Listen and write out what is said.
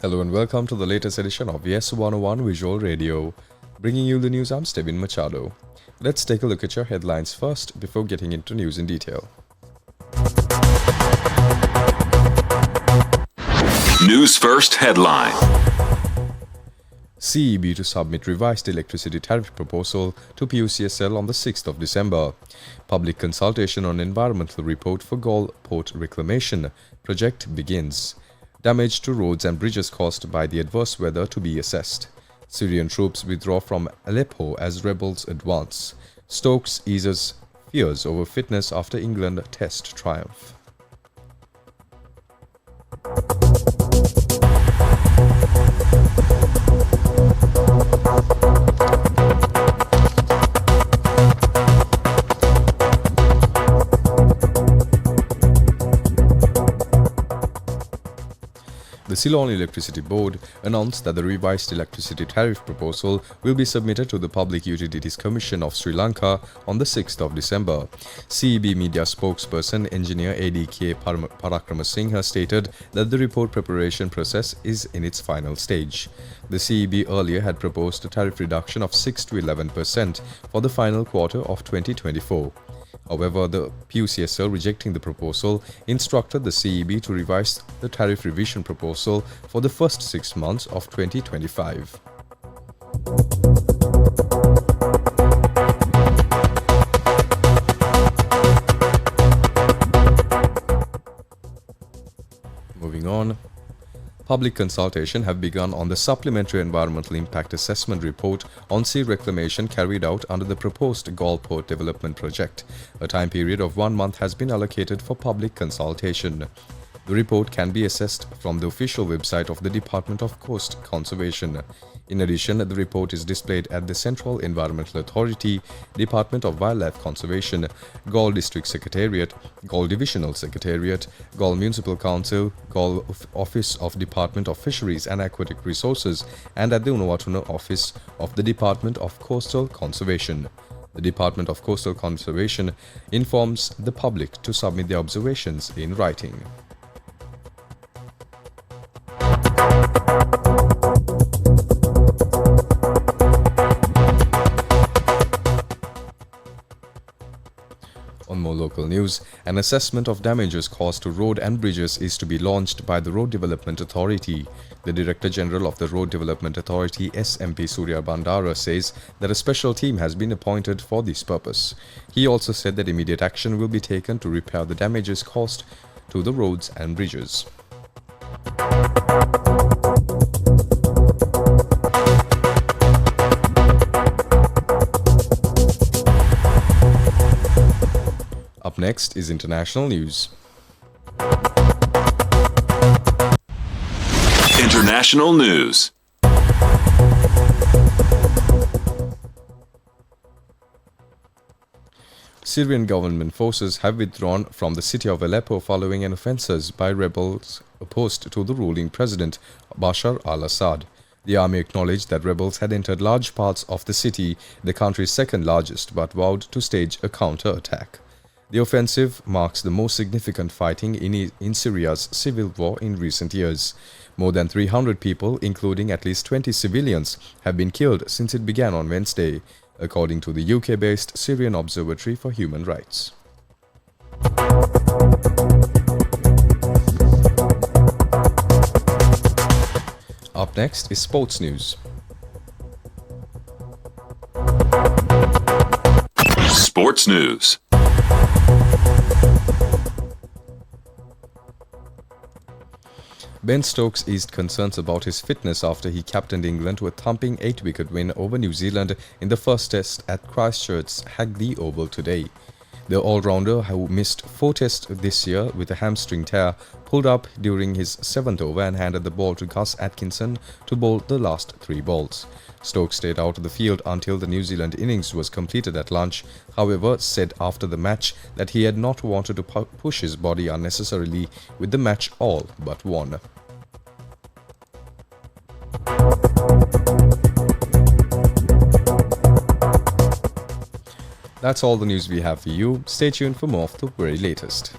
Hello and welcome to the latest edition of Yes 101 Visual Radio. Bringing you the news, I'm Steven Machado. Let's take a look at your headlines first before getting into news in detail. News First headline. CEB to submit revised electricity tariff proposal to PUCSL on the 6th of December. Public consultation on environmental report for Galle Port reclamation project begins. Damage to roads and bridges caused by the adverse weather to be assessed. Syrian troops withdraw from Aleppo as rebels advance. Stokes eases fears over fitness after England Test triumph. The Ceylon Electricity Board announced that the revised electricity tariff proposal will be submitted to the Public Utilities Commission of Sri Lanka on the 6th of December. CEB media spokesperson engineer ADK Parakramasinghe stated that the report preparation process is in its final stage. The CEB earlier had proposed a tariff reduction of 6 to 11% for the final quarter of 2024. However, the PUCSL, rejecting the proposal, instructed the CEB to revise the tariff revision proposal for the first 6 months of 2025. Moving on. Public consultation have begun on the Supplementary Environmental Impact Assessment Report on sea reclamation carried out under the proposed Galle Port Development Project. A time period of 1 month has been allocated for public consultation. The report can be accessed from the official website of the Department of Coast Conservation. In addition, the report is displayed at the Central Environmental Authority, Department of Wildlife Conservation, Galle District Secretariat, Galle Divisional Secretariat, Galle Municipal Council, Galle Office of Department of Fisheries and Aquatic Resources, and at the Unawatuna Office of the Department of Coastal Conservation. The Department of Coastal Conservation informs the public to submit their observations in writing. On more local news, an assessment of damages caused to road and bridges is to be launched by the Road Development Authority. The Director General of the Road Development Authority, SMP Surya Bandara, says that a special team has been appointed for this purpose. He also said that immediate action will be taken to repair the damages caused to the roads and bridges. Up next is international news. International news. Syrian government forces have withdrawn from the city of Aleppo following an offences by rebels opposed to the ruling president Bashar al-Assad. The army acknowledged that rebels had entered large parts of the city, the country's second largest, but vowed to stage a counter-attack. The offensive marks the most significant fighting in Syria's civil war in recent years. More than 300 people, including at least 20 civilians, have been killed since it began on Wednesday, according to the UK-based Syrian Observatory for Human Rights. Up next is sports news. Sports news. Ben Stokes eased concerns about his fitness after he captained England to a thumping 8-wicket win over New Zealand in the first test at Christchurch's Hagley Oval today. The all-rounder, who missed 4 tests this year with a hamstring tear, pulled up during his 7th over and handed the ball to Gus Atkinson to bowl the last 3 balls. Stokes stayed out of the field until the New Zealand innings was completed at lunch, however said after the match that he had not wanted to push his body unnecessarily with the match all but won. That's all the news we have for you. Stay tuned for more of the very latest.